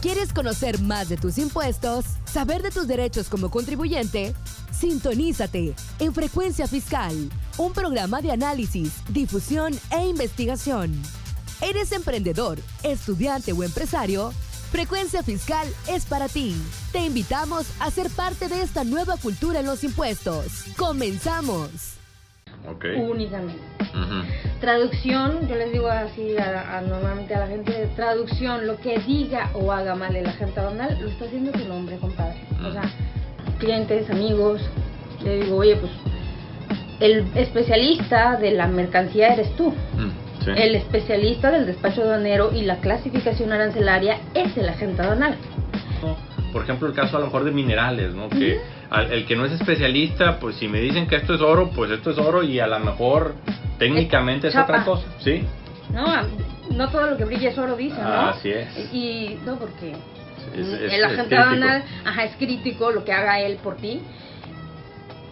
¿Quieres conocer más de tus impuestos? ¿Saber de tus derechos como contribuyente? Sintonízate en Frecuencia Fiscal, un programa de análisis, difusión e investigación. ¿Eres emprendedor, estudiante o empresario? Frecuencia Fiscal es para ti. Te invitamos a ser parte de esta nueva cultura en los impuestos. ¡Comenzamos! Okay. Únicamente. Traducción, yo les digo así normalmente a la gente, traducción, lo que diga o haga mal el agente aduanal, lo está haciendo tu nombre, compadre. O sea, clientes, amigos, le digo, oye, pues, el especialista de la mercancía eres tú. Sí. El especialista del despacho aduanero y la clasificación arancelaria es el agente aduanal. Por ejemplo, el caso a lo mejor de minerales, ¿no? Que el que no es especialista, pues si me dicen que esto es oro, pues esto es oro y a lo mejor técnicamente es otra cosa, ¿sí? No todo lo que brilla es oro, dicen, ¿no? Así es. Y no, porque el agente aduanal es crítico lo que haga él por ti.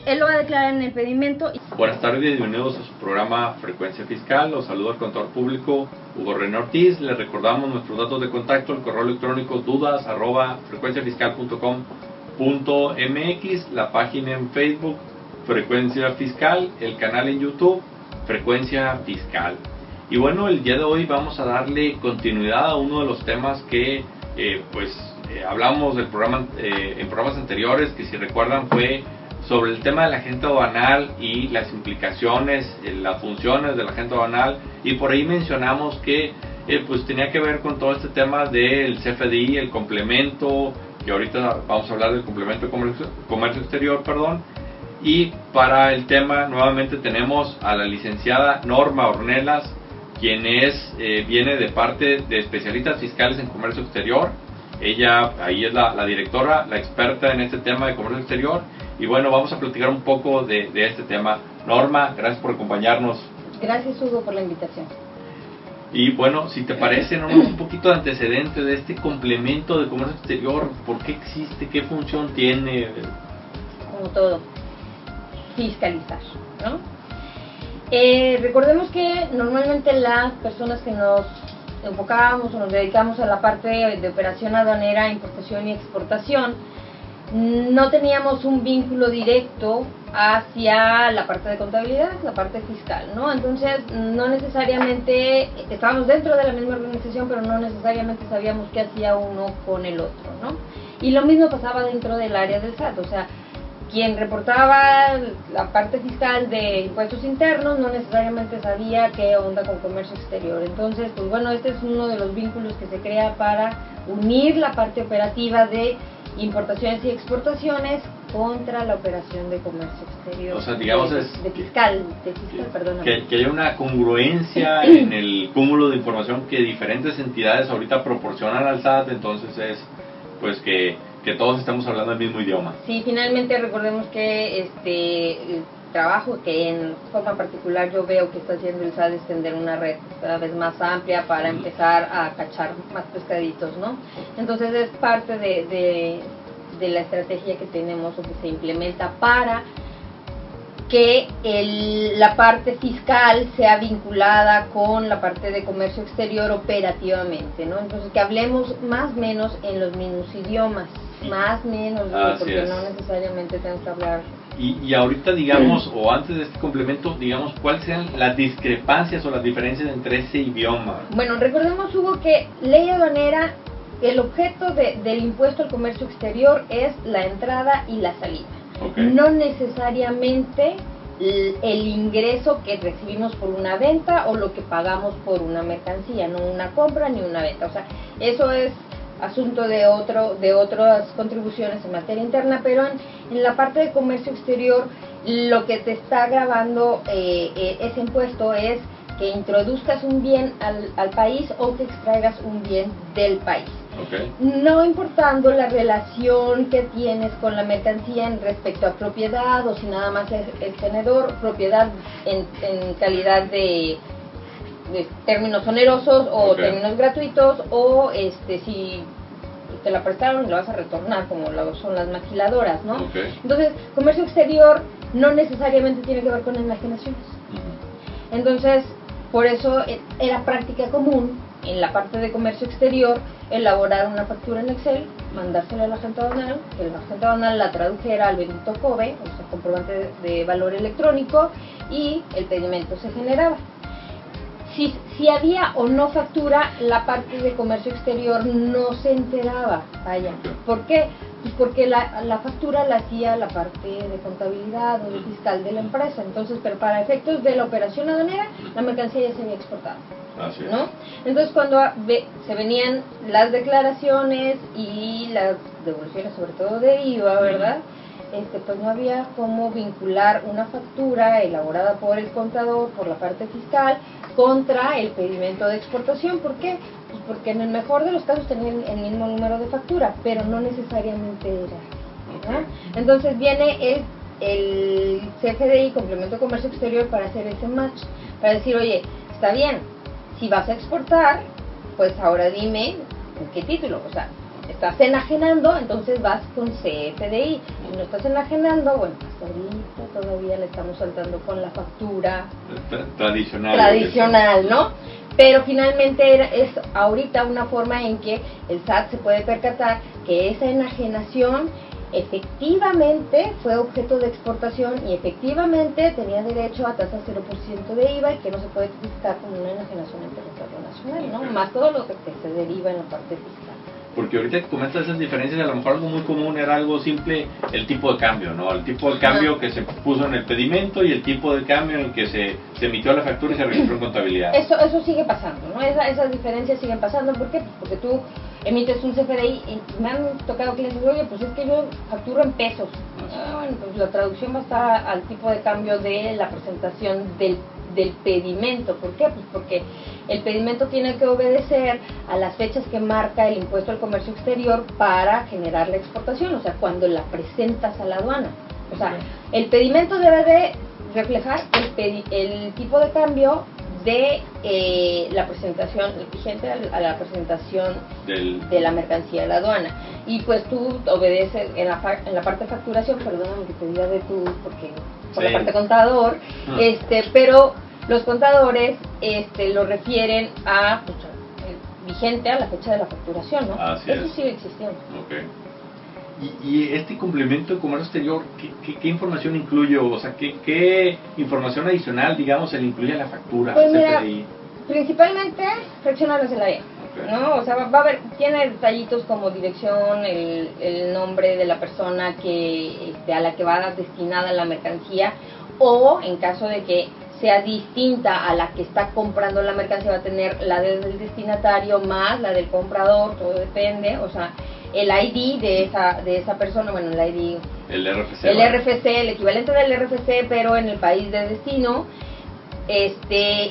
Él lo va a declarar en el pedimento. Buenas tardes, bienvenidos a su programa Frecuencia Fiscal. Los saludo al contador público Hugo René Ortiz. Les recordamos nuestros datos de contacto, el correo electrónico dudas@frecuenciafiscal.com.mx, la página en Facebook Frecuencia Fiscal, el canal en YouTube Frecuencia Fiscal. Y bueno, el día de hoy vamos a darle continuidad a uno de los temas que hablamos del programa en programas anteriores, que si recuerdan fue sobre el tema del agente aduanal y las implicaciones, las funciones del agente aduanal, y por ahí mencionamos que pues tenía que ver con todo este tema del CFDI, el complemento, que ahorita vamos a hablar del complemento de comercio exterior, y para el tema nuevamente tenemos a la licenciada Norma Ornelas, quien viene de parte de especialistas fiscales en comercio exterior. Ella ahí es la directora, la experta en este tema de comercio exterior. Y bueno, vamos a platicar un poco de este tema. Norma, gracias por acompañarnos. Gracias, Hugo, por la invitación. Y bueno, si te parece, Norma, un poquito de antecedente de este complemento de comercio exterior. ¿Por qué existe? ¿Qué función tiene? Como todo, fiscalizar, ¿no? Recordemos que normalmente las personas que nos enfocábamos o nos dedicamos a la parte de operación aduanera, importación y exportación, no teníamos un vínculo directo hacia la parte de contabilidad, la parte fiscal, ¿no? Entonces, no necesariamente estábamos dentro de la misma organización, pero no necesariamente sabíamos qué hacía uno con el otro, ¿no? Y lo mismo pasaba dentro del área del SAT, o sea, quien reportaba la parte fiscal de impuestos internos no necesariamente sabía qué onda con comercio exterior. Entonces, pues bueno, este es uno de los vínculos que se crea para unir la parte operativa de importaciones y exportaciones contra la operación de comercio exterior. O sea, digamos de fiscal, perdóname. Que haya una congruencia en el cúmulo de información que diferentes entidades ahorita proporcionan al SAT, entonces es pues que todos estamos hablando el mismo idioma. Sí, finalmente recordemos que el trabajo que en forma particular yo veo que está haciendo el SAT es tender una red cada vez más amplia para empezar a cachar más pescaditos, ¿no? Entonces es parte de la estrategia que tenemos o que se implementa para que la parte fiscal sea vinculada con la parte de comercio exterior operativamente, ¿no? Entonces que hablemos más o menos en los mismos idiomas, más o menos, porque no necesariamente tenemos que hablar. Y ahorita, digamos, o antes de este complemento, digamos, ¿cuáles sean las discrepancias o las diferencias entre ese idioma? Bueno, recordemos, Hugo, que ley aduanera, el objeto del impuesto al comercio exterior es la entrada y la salida. Okay. No necesariamente el ingreso que recibimos por una venta o lo que pagamos por una mercancía, no una compra ni una venta. O sea, eso es asunto de otras contribuciones en materia interna, pero en la parte de comercio exterior lo que te está grabando ese impuesto es que introduzcas un bien al país o que extraigas un bien del país. Okay. No importando la relación que tienes con la mercancía en respecto a propiedad o si nada más es el tenedor, propiedad en calidad de términos onerosos o términos gratuitos, o si te la prestaron y la vas a retornar, como son las maquiladoras, ¿no? Entonces, comercio exterior no necesariamente tiene que ver con enajenaciones. Entonces, por eso era práctica común en la parte de comercio exterior elaborar una factura en Excel, mandársela a la agente aduanal, que la agente aduanal la tradujera al bendito COBE, o sea, comprobante de valor electrónico, y el pedimento se generaba. Si había o no factura, la parte de comercio exterior no se enteraba. Vaya, ¿por qué? Pues porque la factura la hacía la parte de contabilidad o de fiscal de la empresa. Entonces, pero para efectos de la operación aduanera, la mercancía ya se había exportado. Así es. ¿No? Entonces, cuando se venían las declaraciones y las devoluciones, sobre todo de IVA, ¿verdad? Pues no había cómo vincular una factura elaborada por el contador, por la parte fiscal, contra el pedimento de exportación. ¿Por qué? Pues porque en el mejor de los casos tenían el mismo número de factura, pero no necesariamente era, ¿no? Entonces viene el CFDI, Complemento de Comercio Exterior, para hacer ese match, para decir, oye, está bien, si vas a exportar, pues ahora dime en qué título, o sea, estás enajenando, entonces vas con CFDI. Si no estás enajenando, bueno, hasta ahorita todavía le estamos saltando con la factura tradicional, ¿no? Pero finalmente es ahorita una forma en que el SAT se puede percatar que esa enajenación efectivamente fue objeto de exportación y efectivamente tenía derecho a tasa 0% de IVA y que no se puede tipificar como una enajenación en territorio nacional, ¿no? Más todo lo que se deriva en la parte fiscal. Porque ahorita que comentas esas diferencias, a lo mejor algo muy común era algo simple, el tipo de cambio, ¿no? El tipo de cambio que se puso en el pedimento y el tipo de cambio en el que se emitió la factura y se registró en contabilidad. Eso sigue pasando, ¿no? Esas diferencias siguen pasando. ¿Por qué? Porque tú emites un CFDI y me han tocado clientes, oye, pues es que yo facturo en pesos. Bueno, pues la traducción va a estar al tipo de cambio de la presentación del pedimento. ¿Por qué? Pues porque el pedimento tiene que obedecer a las fechas que marca el impuesto al comercio exterior para generar la exportación, o sea, cuando la presentas a la aduana. O sea, el pedimento debe de reflejar el tipo de cambio de la presentación vigente a la presentación de la mercancía a la aduana. Y pues tú obedeces en la parte de facturación, perdóname que te diga de tú, porque por la parte contador, pero los contadores lo refieren a vigente a la fecha de la facturación, ¿no? Eso sigue existiendo. Okay. Y este complemento de comercio exterior, ¿qué información incluye? O sea, ¿qué información adicional, digamos, se le incluye a la factura? Pues mira, principalmente fraccionales del área, ¿no? O sea, va a haber, tiene detallitos como dirección, el nombre de la persona a la que va destinada la mercancía, o en caso de que sea distinta a la que está comprando la mercancía, va a tener la del destinatario más la del comprador, todo depende, o sea, el ID de esa persona, bueno, el ID, el RFC, el equivalente del RFC, pero en el país de destino,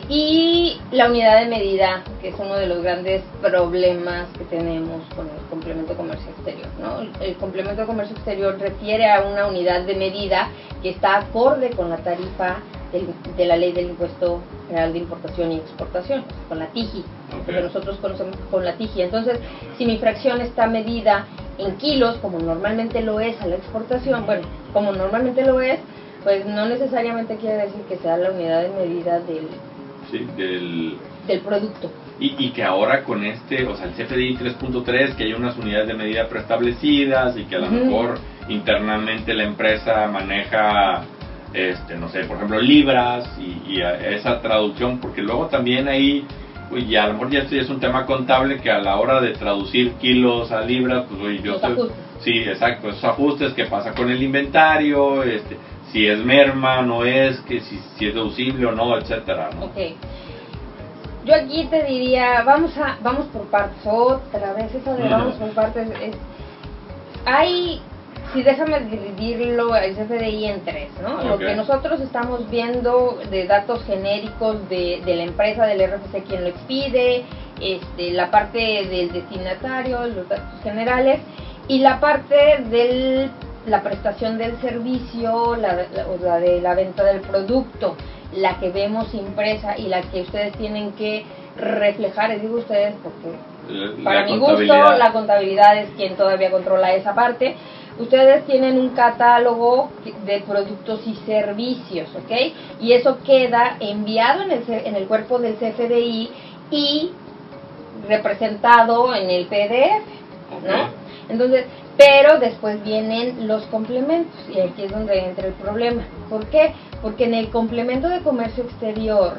y la unidad de medida, que es uno de los grandes problemas que tenemos con el complemento de comercio exterior, ¿no? El complemento de comercio exterior refiere a una unidad de medida que está acorde con la tarifa de la ley del impuesto general de importación y exportación, con la TIGI, que nosotros conocemos con la TIGI. Entonces, si mi fracción está medida en kilos, como normalmente lo es a la exportación, bueno, como normalmente lo es, pues no necesariamente quiere decir que sea la unidad de medida del producto. Y que ahora con o sea, el CFDI 3.3, que hay unas unidades de medida preestablecidas y que a lo mejor internamente la empresa maneja, no sé, por ejemplo, libras y esa traducción, porque luego también ahí, y a lo mejor ya esto es un tema contable, que a la hora de traducir kilos a libras, pues sí, exacto, esos ajustes que pasa con el inventario, si es merma, no es, que si es deducible o no, etcétera, ¿no? Okay. Yo aquí te diría, vamos por partes, otra vez eso de vamos por partes, déjame dividirlo el CFDI en tres, ¿no? Okay. Lo que nosotros estamos viendo de datos genéricos de la empresa, del RFC, quien lo expide, la parte del destinatario, los datos generales, y la parte de la prestación del servicio, la de la venta del producto, la que vemos impresa y la que ustedes tienen que reflejar, les digo ustedes porque para mi gusto la contabilidad es quien todavía controla esa parte. Ustedes tienen un catálogo de productos y servicios, ¿ok? Y eso queda enviado en el cuerpo del CFDI y representado en el PDF, Ok. ¿no? Entonces, pero después vienen los complementos y aquí es donde entra el problema. ¿Por qué? Porque en el complemento de comercio exterior,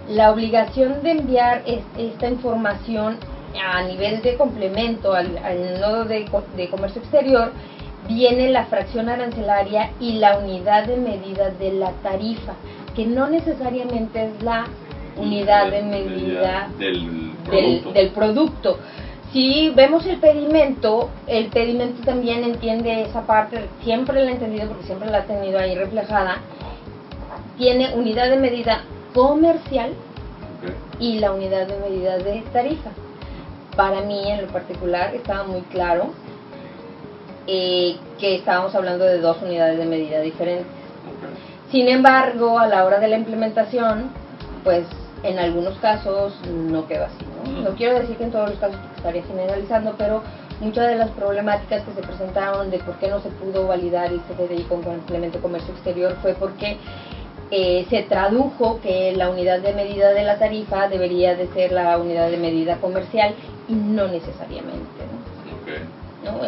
la obligación de enviar esta información a nivel de complemento al nodo de comercio exterior, viene la fracción arancelaria y la unidad de medida de la tarifa, que no necesariamente es la unidad de medida del producto. Si vemos el pedimento también entiende esa parte, siempre la ha entendido porque siempre la ha tenido ahí reflejada. Tiene unidad de medida comercial y la unidad de medida de tarifa. Para mí, en lo particular, estaba muy claro que estábamos hablando de dos unidades de medida diferentes. Sin embargo, a la hora de la implementación, pues en algunos casos no quedó así, ¿no? No quiero decir que en todos los casos, porque estaría generalizando, pero muchas de las problemáticas que se presentaron de por qué no se pudo validar el CFDI con complemento de comercio exterior fue porque se tradujo que la unidad de medida de la tarifa debería de ser la unidad de medida comercial y no necesariamente, ¿no? ¿No?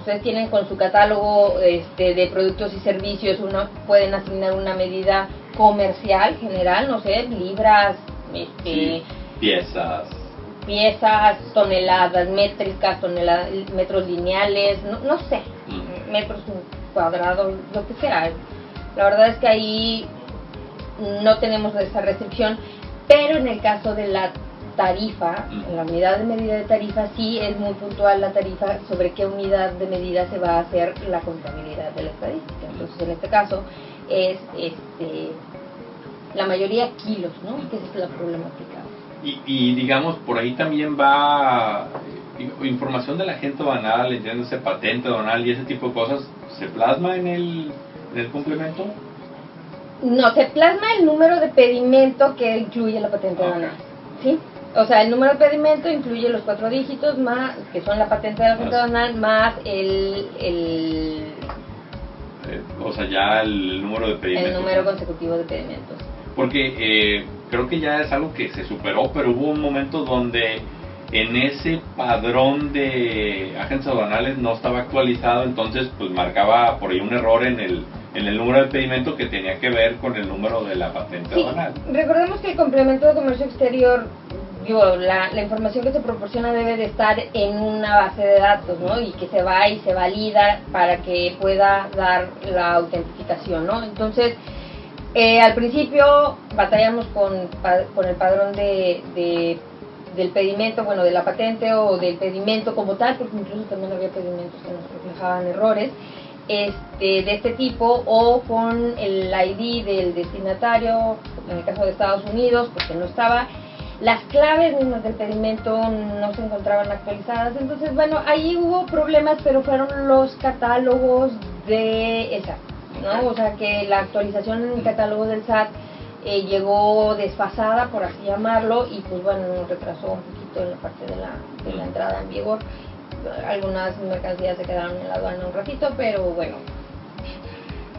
Ustedes tienen con su catálogo de productos y servicios, pueden asignar una medida comercial general, no sé, libras, sí, piezas, toneladas métricas, metros lineales, no sé, metros cuadrados, lo que sea. La verdad es que ahí no tenemos esa restricción, pero en el caso de la tarifa, en la unidad de medida de tarifa, sí es muy puntual la tarifa sobre qué unidad de medida se va a hacer la contabilidad de la estadística. Entonces, en este caso es la mayoría kilos, ¿no? Que esa es la problemática. Y digamos, por ahí también va información del agente aduanal, entiéndase patente aduanal y ese tipo de cosas, ¿se plasma en el complemento? No, se plasma el número de pedimento que incluye la patente aduanal, ¿sí? O sea, el número de pedimento incluye los 4 dígitos más, que son la patente de la agente aduanal, más o sea, ya el número de pedimentos. El número consecutivo de pedimentos. Porque creo que ya es algo que se superó, pero hubo un momento donde en ese padrón de agentes aduanales no estaba actualizado, entonces pues marcaba por ahí un error en el número de pedimento que tenía que ver con el número de la patente aduanal. Recordemos que el complemento de comercio exterior, la información que se proporciona debe de estar en una base de datos, ¿no? Y que se va y se valida para que pueda dar la autentificación, ¿no? Entonces, al principio batallamos con el padrón del pedimento, bueno, de la patente o del pedimento como tal, porque incluso también había pedimentos que nos reflejaban errores de este tipo, o con el ID del destinatario, en el caso de Estados Unidos, porque no estaba. Las claves mismas del pedimento no se encontraban actualizadas, entonces bueno, ahí hubo problemas, pero fueron los catálogos de SAT, ¿no? O sea que la actualización en el catálogo del SAT llegó desfasada, por así llamarlo, y pues bueno, nos retrasó un poquito en la parte de la entrada en vigor. Algunas mercancías se quedaron en la aduana un ratito, pero bueno.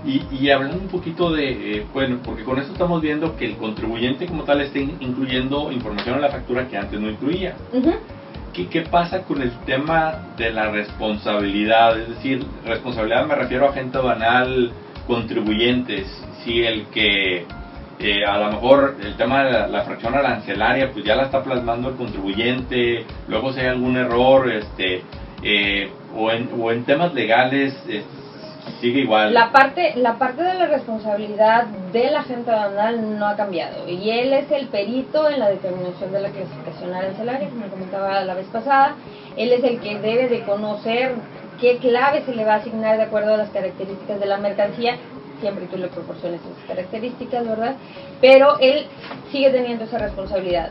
Y hablando un poquito de, bueno, porque con esto estamos viendo que el contribuyente como tal está incluyendo información en la factura que antes no incluía. ¿Qué pasa con el tema de la responsabilidad? Es decir, responsabilidad me refiero a agente aduanal, contribuyentes. Si el que a lo mejor el tema de la fracción arancelaria pues ya la está plasmando el contribuyente, luego si hay algún error o en temas legales sigue igual. La parte de la responsabilidad del agente aduanal no ha cambiado, y él es el perito en la determinación de la clasificación arancelaria, como comentaba la vez pasada. Él es el que debe de conocer qué clave se le va a asignar de acuerdo a las características de la mercancía, siempre tú le proporciones esas características, ¿verdad? Pero él sigue teniendo esa responsabilidad.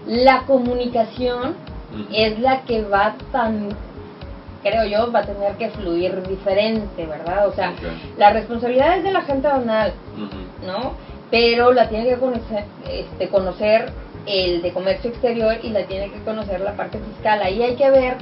La comunicación es la que creo yo, va a tener que fluir diferente, ¿verdad? O sea, la responsabilidad es del agente aduanal, ¿no? Pero la tiene que conocer el de comercio exterior y la tiene que conocer la parte fiscal. Ahí hay que ver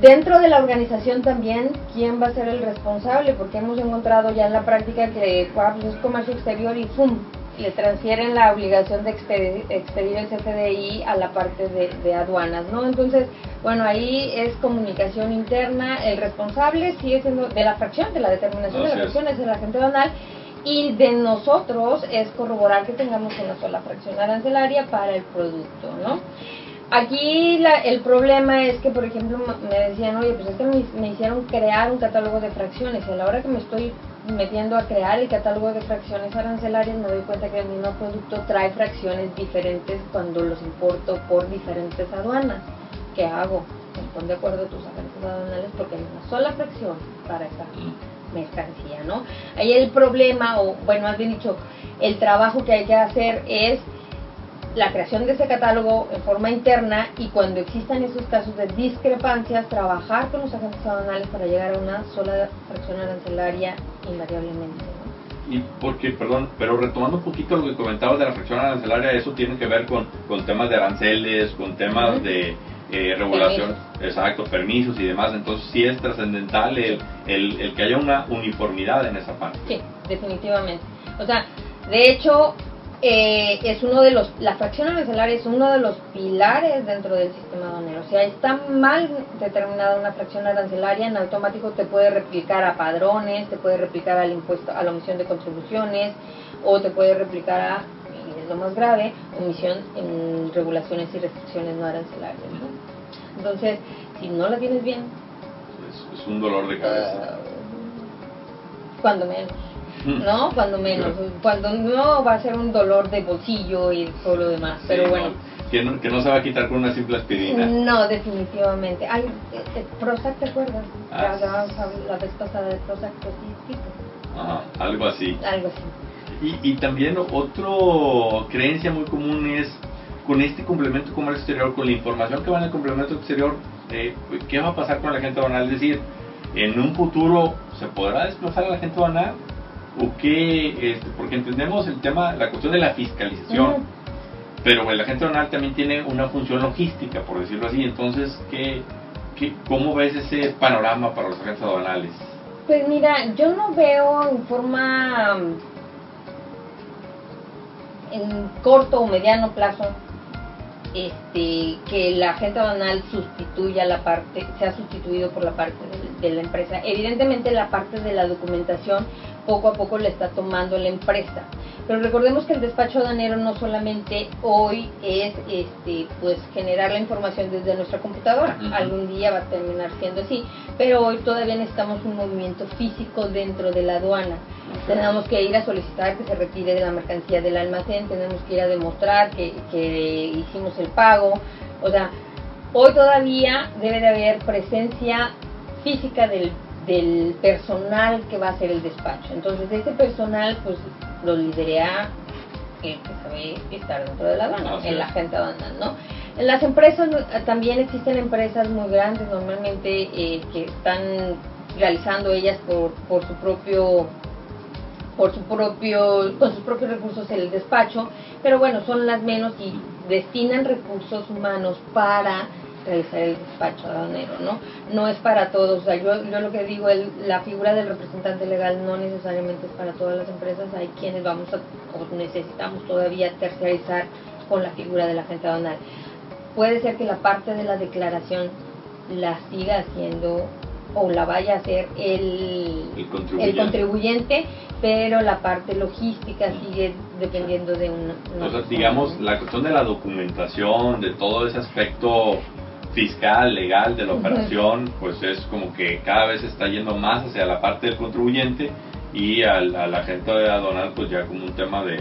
dentro de la organización también quién va a ser el responsable, porque hemos encontrado ya en la práctica que pues es comercio exterior y ¡pum! le transfieren la obligación de expedir el CFDI a la parte de aduanas, ¿no? Entonces, bueno, ahí es comunicación interna, el responsable sigue siendo de la fracción, de la determinación de la fracción es el agente aduanal, y de nosotros es corroborar que tengamos una sola fracción arancelaria para el producto, ¿no? Aquí el problema es que, por ejemplo, me decían, oye, pues es que me hicieron crear un catálogo de fracciones, y a la hora que me estoy metiendo a crear el catálogo de fracciones arancelarias me doy cuenta que el mismo producto trae fracciones diferentes cuando los importo por diferentes aduanas. ¿Qué hago? Pues pon de acuerdo tus agentes aduanales porque hay una sola fracción para esa mercancía, ¿no? Ahí el problema, o bueno, más bien dicho, el trabajo que hay que hacer es la creación de ese catálogo en forma interna, y cuando existan esos casos de discrepancias, trabajar con los agentes aduanales para llegar a una sola fracción arancelaria invariablemente, ¿no? Y porque, perdón, pero retomando un poquito lo que comentabas de la fracción arancelaria, eso tiene que ver con temas de aranceles, con temas de regulación, exacto, permisos y demás, entonces sí es trascendental el que haya una uniformidad en esa parte. Sí, definitivamente. O sea, de hecho, es uno de la fracción arancelaria es uno de los pilares dentro del sistema aduanero. O sea, está mal determinada una fracción arancelaria, en automático te puede replicar a padrones, te puede replicar al impuesto, a la omisión de contribuciones, o te puede replicar a, y es lo más grave, omisión en regulaciones y restricciones no arancelarias, ¿no? Entonces, si no la tienes bien, es un dolor de cabeza. Cuando menos. ¿No? Cuando menos, cuando no va a ser un dolor de bolsillo y todo lo demás, pero sí, bueno. No, que no se va a quitar con una simple aspirina. No, definitivamente. Ay, Prozac, ¿te acuerdas? La vez pasada de Prozac, pues sí, Ajá, algo así. Algo así. Y también otra creencia muy común es con este complemento comercio exterior, con la información que va en el complemento exterior, ¿qué va a pasar con la agente aduanal? Es decir, en un futuro, ¿se podrá desplazar a la agente aduanal? ¿O qué? Porque entendemos el tema, la cuestión de la fiscalización, pero el agente aduanal también tiene una función logística, por decirlo así. Entonces, ¿cómo ves ese panorama para los agentes aduanales? Pues mira, yo no veo en forma, en corto o mediano plazo, que la agente aduanal sustituya la parte, sea sustituido por la parte de la empresa. Evidentemente la parte de la documentación poco a poco la está tomando la empresa, pero recordemos que el despacho aduanero no solamente hoy es pues generar la información desde nuestra computadora, algún día va a terminar siendo así, pero hoy todavía necesitamos un movimiento físico dentro de la aduana. Tenemos que ir a solicitar que se retire de la mercancía del almacén, tenemos que ir a demostrar que hicimos el pago. O sea, hoy todavía debe de haber presencia física del personal que va a hacer el despacho. Entonces, ese personal pues lo lidera el que sabe estar dentro de la aduana, el agente aduanal, ¿no? En las empresas también existen empresas muy grandes normalmente que están realizando ellas con sus propios recursos el despacho, pero bueno, son las menos y destinan recursos humanos para realizar el despacho aduanero, ¿no? No es para todos. O sea, yo lo que digo, la figura del representante legal no necesariamente es para todas las empresas. Hay quienes o necesitamos todavía terciarizar con la figura del agente aduanal. Puede ser que la parte de la declaración la siga haciendo o la vaya a hacer el contribuyente, pero la parte logística sigue dependiendo de una Entonces, digamos, la cuestión de la documentación, de todo ese aspecto fiscal, legal de la operación, pues es como que cada vez está yendo más hacia la parte del contribuyente y al agente aduanal pues ya como un tema de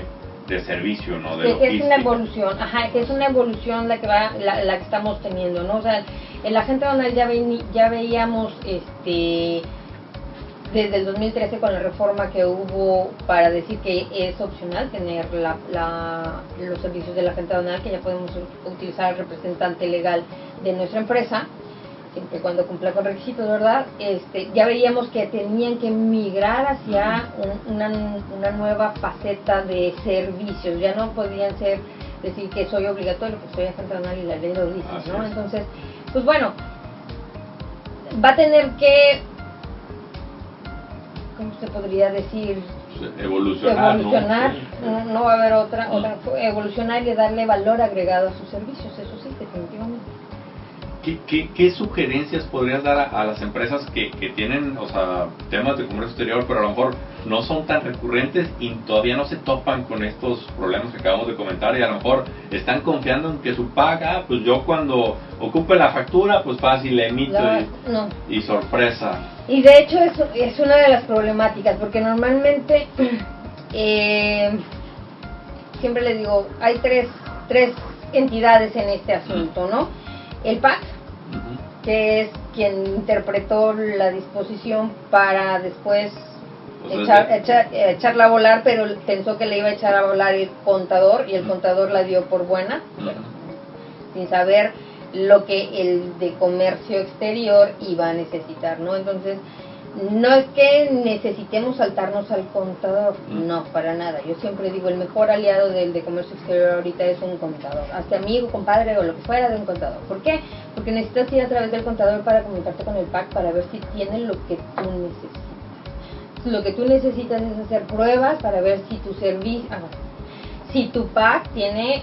servicio, ¿no? De logística. Es una evolución, que es una evolución la que estamos teniendo, ¿no? O sea, el agente aduanal ya veíamos desde el 2013 con la reforma que hubo para decir que es opcional tener los servicios del agente aduanal, que ya podemos utilizar al representante legal de nuestra empresa, siempre y cuando cumpla con requisitos, ¿verdad? Ya veíamos que tenían que migrar hacia una nueva faceta de servicios, ya no podían decir que soy obligatorio, que soy agente aduanal y la ley lo dice, ¿no? Entonces, pues bueno, va a tener que, ¿cómo se podría decir? evolucionar, no va a haber otra, evolucionar y darle valor agregado a sus servicios, eso sí, definitivamente. ¿Qué sugerencias podrías dar a las empresas que tienen, o sea, temas de comercio exterior, pero a lo mejor no son tan recurrentes y todavía no se topan con estos problemas que acabamos de comentar, y a lo mejor están confiando en que su paga, pues yo cuando ocupe la factura, pues fácil, le emito y sorpresa? Y de hecho es una de las problemáticas, porque normalmente, siempre les digo, hay tres entidades en este asunto, ¿no? El PAC, que es quien interpretó la disposición para después echarla a volar, pero pensó que le iba a echar a volar el contador, y el contador la dio por buena, sin saber lo que el de comercio exterior iba a necesitar, ¿no? Entonces, no es que necesitemos saltarnos al contador, no, para nada. Yo siempre digo, el mejor aliado del de comercio exterior ahorita es un contador, hasta amigo, compadre o lo que fuera de un contador. ¿Por qué? Porque necesitas ir a través del contador para comunicarte con el PAC para ver si tiene lo que tú necesitas. Lo que tú necesitas es hacer pruebas para ver si tu servicio, si tu PAC tiene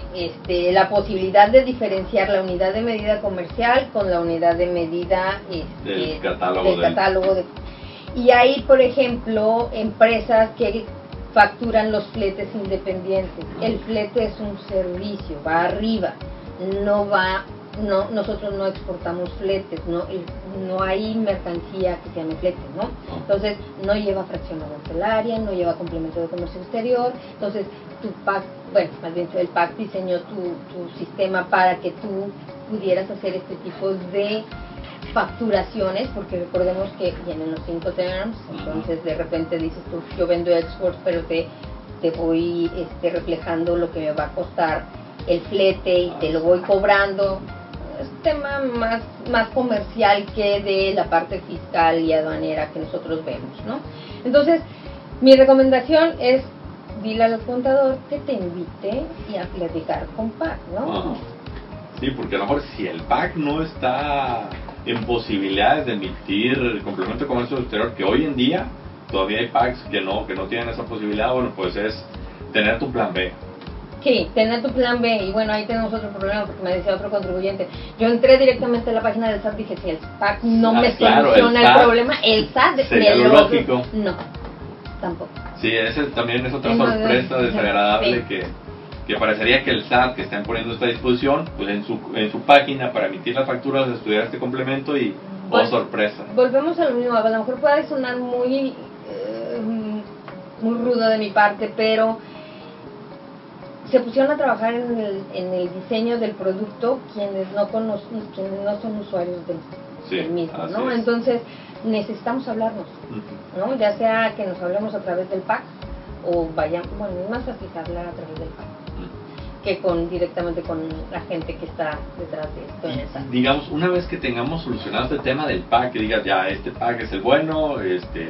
la posibilidad de diferenciar la unidad de medida comercial con la unidad de medida del catálogo. Y hay, por ejemplo, empresas que facturan los fletes independientes. El flete es un servicio, va arriba, nosotros no exportamos fletes, no hay mercancía que se llame flete, ¿no? Entonces, no lleva fracción arancelaria, no lleva complemento de comercio exterior. Entonces, tu PAC, más bien el PAC diseñó tu sistema para que tú pudieras hacer este tipo de facturaciones, porque recordemos que vienen los 5 terms, entonces de repente dices tú, yo vendo exports, pero te voy reflejando lo que me va a costar el flete y te lo voy cobrando. Es un tema más comercial que de la parte fiscal y aduanera que nosotros vemos, ¿no? Entonces, mi recomendación es, dile al contador que te invite y a platicar con PAC, ¿no? Sí, porque a lo mejor si el PAC no está en posibilidades de emitir el complemento de comercio exterior, que hoy en día todavía hay PACs que no tienen esa posibilidad, bueno, pues es tener tu plan B. Sí, tener tu plan B, y bueno, ahí tenemos otro problema, porque me decía otro contribuyente, yo entré directamente a la página del SAT, dije, si el PAC no me soluciona el problema, el SAT sería lo lógico. No, tampoco. Sí, ese también es otra sorpresa desagradable, sí. que parecería que el SAT, que están poniendo esta disposición, pues en su página para emitir las facturas, estudiar este complemento y sorpresa. Volvemos a lo mismo, a lo mejor puede sonar muy rudo de mi parte, pero se pusieron a trabajar en el diseño del producto quienes no son usuarios del mismo, ¿no? Entonces necesitamos hablarnos, ¿no? Ya sea que nos hablemos a través del PAC o vayamos, bueno, es más fácil hablar a través del PAC que directamente con la gente que está detrás de esto en el SAT. Digamos, una vez que tengamos solucionado este tema del PAC, que digas, ya, este PAC es el bueno,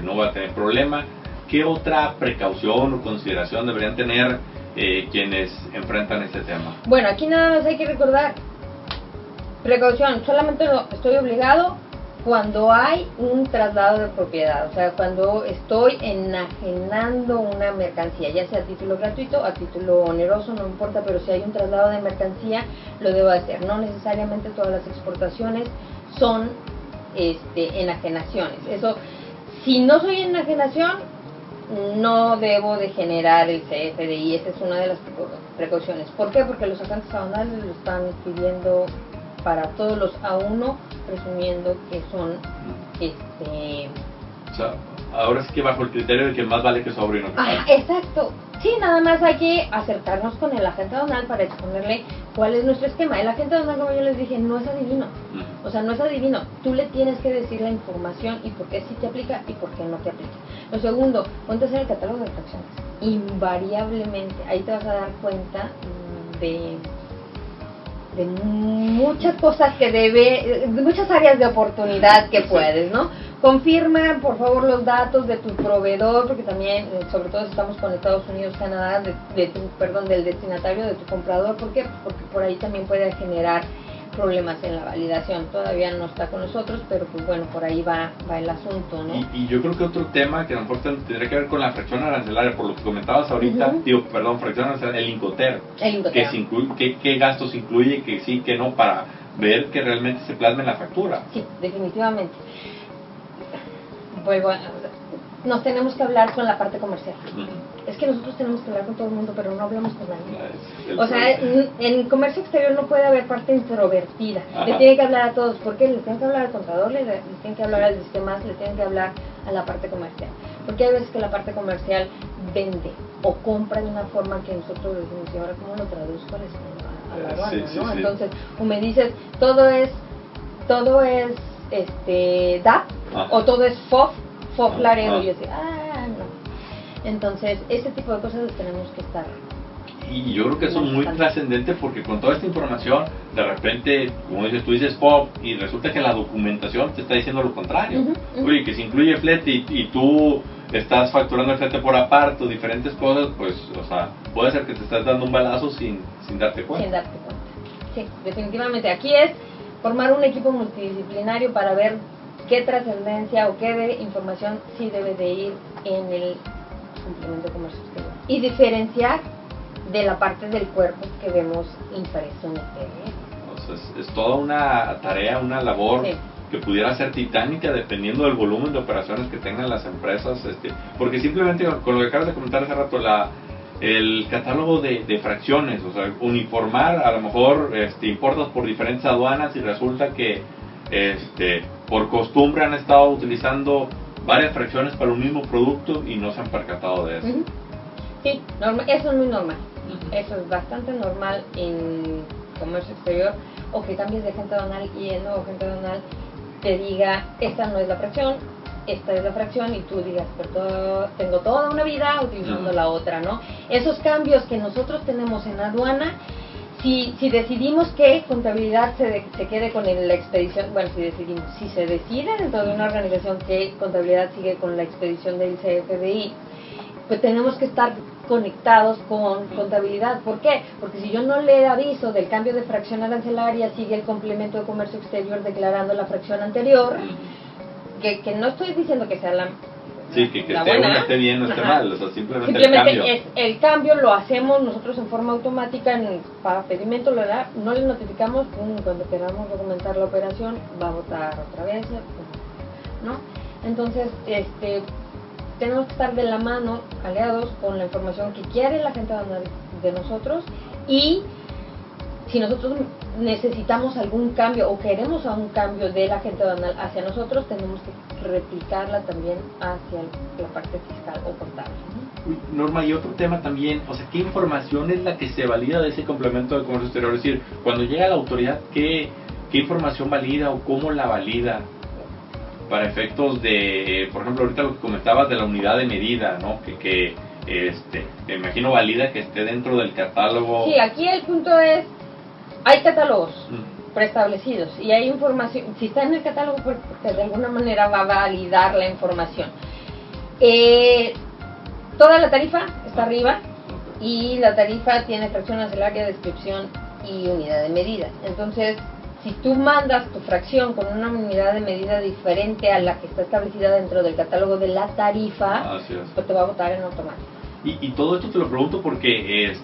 no va a tener problema, ¿qué otra precaución o consideración deberían tener quienes enfrentan este tema? Bueno, aquí nada más hay que recordar, precaución, solamente estoy obligado cuando hay un traslado de propiedad, o sea, cuando estoy enajenando una mercancía, ya sea a título gratuito o a título oneroso, no importa, pero si hay un traslado de mercancía, lo debo hacer. No necesariamente todas las exportaciones son enajenaciones. Eso, si no soy enajenación, no debo de generar el CFDI, esa es una de las precauciones. ¿Por qué? Porque los agentes aduanales lo están pidiendo para todos los A1, presumiendo que son o sea, ahora sí que bajo el criterio de que más vale que sobre y no que falte. Exacto. Sí, nada más hay que acercarnos con el agente aduanal para exponerle cuál es nuestro esquema. El agente aduanal, como yo les dije, no es adivino. O sea, no es adivino. Tú le tienes que decir la información y por qué sí te aplica y por qué no te aplica. Lo segundo, ponte a hacer el catálogo de fracciones. Invariablemente, ahí te vas a dar cuenta de muchas cosas de muchas áreas de oportunidad que puedes, ¿no? Confirma, por favor, los datos de tu proveedor, porque también, sobre todo si estamos con Estados Unidos, Canadá, del destinatario, de tu comprador. ¿Por qué? Porque por ahí también puede generar problemas en la validación. Todavía no está con nosotros, pero pues bueno, por ahí va el asunto, ¿no? Y yo creo que otro tema que a lo mejor tendría que ver con la fracción arancelaria, por lo que comentabas ahorita, fracción arancelaria, el Incoterm. ¿Qué gastos incluye, que sí, que no, para ver que realmente se plasme en la factura? Sí, definitivamente. Nos tenemos que hablar con la parte comercial. Es que nosotros tenemos que hablar con todo el mundo, pero no hablamos con nadie. O sea, en comercio exterior no puede haber parte introvertida. Le tienen que hablar a todos. ¿Por qué? Le tienen que hablar al contador, le tienen que hablar al sistemas, le tienen que hablar a la parte comercial. Porque hay veces que la parte comercial vende o compra de una forma que nosotros decimos, ¿y ahora cómo lo traduzco al español, a la aduana? ¿No? Entonces, o me dices, todo es DAP o todo es FOF Laredo, y yo decía, no. Entonces, ese tipo de cosas tenemos que estar. Y yo creo que eso es muy trascendente, porque con toda esta información, de repente, como dices, tú dices FOF y resulta que la documentación te está diciendo lo contrario. Oye, que se incluye flete y tú estás facturando el flete por aparte o diferentes cosas, pues, o sea, puede ser que te estás dando un balazo sin darte cuenta. Sin darte cuenta. Sí, definitivamente. Aquí es formar un equipo multidisciplinario para ver qué trascendencia o qué de información sí debe de ir en el complemento de comercio exterior y diferenciar de la parte del cuerpo que vemos impreso en el PDF. O sea, es toda una tarea, una labor que pudiera ser titánica dependiendo del volumen de operaciones que tengan las empresas, porque simplemente con lo que acabas de comentar hace rato, el catálogo de fracciones, o sea, uniformar, a lo mejor importas por diferentes aduanas y resulta que por costumbre han estado utilizando varias fracciones para un mismo producto y no se han percatado de eso. Sí, eso es muy normal. Eso es bastante normal en comercio exterior, o que cambies de agente aduanal y el nuevo agente aduanal te diga, esta no es la fracción, esta es la fracción, y tú digas, pero tengo toda una vida utilizando la otra, ¿no? Esos cambios que nosotros tenemos en aduana, si decidimos que contabilidad se quede con la expedición, si se decide dentro de una organización que contabilidad sigue con la expedición del CFDI, pues tenemos que estar conectados con contabilidad. ¿Por qué? Porque si yo no le aviso del cambio de fracción arancelaria, sigue el complemento de comercio exterior declarando la fracción anterior, que no estoy diciendo que sea la Sí, que la esté buena, uno esté bien o esté mal, o sea, simplemente el simplemente cambio. el cambio lo hacemos nosotros en forma automática para pedimento, no le notificamos, cuando queramos documentar la operación va a votar otra vez, ¿no? Entonces, tenemos que estar de la mano, aliados con la información que quiere la gente de nosotros, y si nosotros necesitamos algún cambio o queremos un cambio de la gente aduanal hacia nosotros, tenemos que replicarla también hacia la parte fiscal o contable. Norma, y otro tema también, o sea, ¿qué información es la que se valida de ese complemento de comercio exterior? Es decir, cuando llega la autoridad, ¿qué información valida o cómo la valida? Para efectos de, por ejemplo, ahorita lo que comentabas de la unidad de medida, ¿no? Me imagino valida que esté dentro del catálogo. Sí, aquí el punto es, hay catálogos preestablecidos y hay información, si está en el catálogo, porque de alguna manera va a validar la información. Toda la tarifa está arriba y la tarifa tiene fracción arancelaria, descripción y unidad de medida. Entonces, si tú mandas tu fracción con una unidad de medida diferente a la que está establecida dentro del catálogo de la tarifa, pues te va a votar en automático. Y todo esto te lo pregunto porque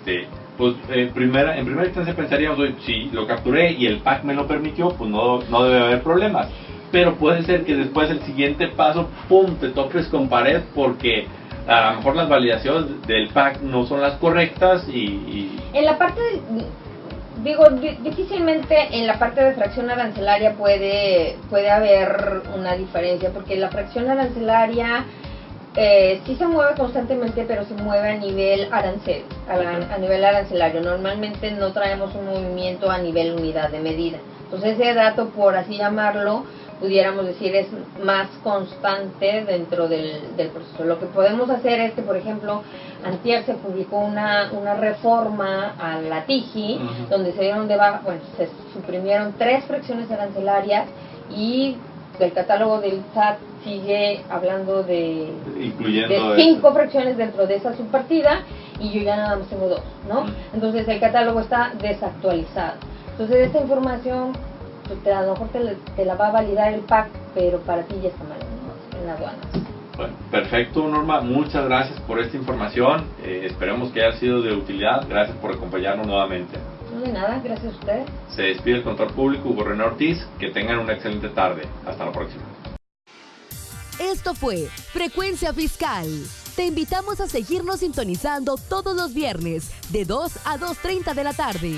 pues en primera instancia pensaríamos, si lo capturé y el PAC me lo permitió, pues no debe haber problemas. Pero puede ser que después el siguiente paso, ¡pum!, te topes con pared porque a lo mejor las validaciones del PAC no son las correctas y... En la parte difícilmente en la parte de fracción arancelaria puede haber una diferencia, porque la fracción arancelaria sí se mueve constantemente, pero se mueve a nivel arancel, a nivel arancelario. Normalmente no traemos un movimiento a nivel unidad de medida. Entonces ese dato, por así llamarlo, pudiéramos decir, es más constante dentro del proceso. Lo que podemos hacer es que, por ejemplo, antier se publicó una reforma a la TIGI, donde se dieron de baja, se suprimieron 3 fracciones arancelarias, y del catálogo del SAT sigue hablando de 5 fracciones dentro de esa subpartida, y yo ya nada más tengo 2, ¿no? Entonces el catálogo está desactualizado. Entonces esta información, pues, a lo mejor te la va a validar el PAC, pero para ti ya está mal, ¿no? En la aduana. Bueno, perfecto, Norma, muchas gracias por esta información, esperemos que haya sido de utilidad, gracias por acompañarnos nuevamente. No de nada, gracias a ustedes. Se despide el contador público Hugo René Ortiz, que tengan una excelente tarde, hasta la próxima. Esto fue Frecuencia Fiscal. Te invitamos a seguirnos sintonizando todos los viernes de 2 a 2:30 de la tarde.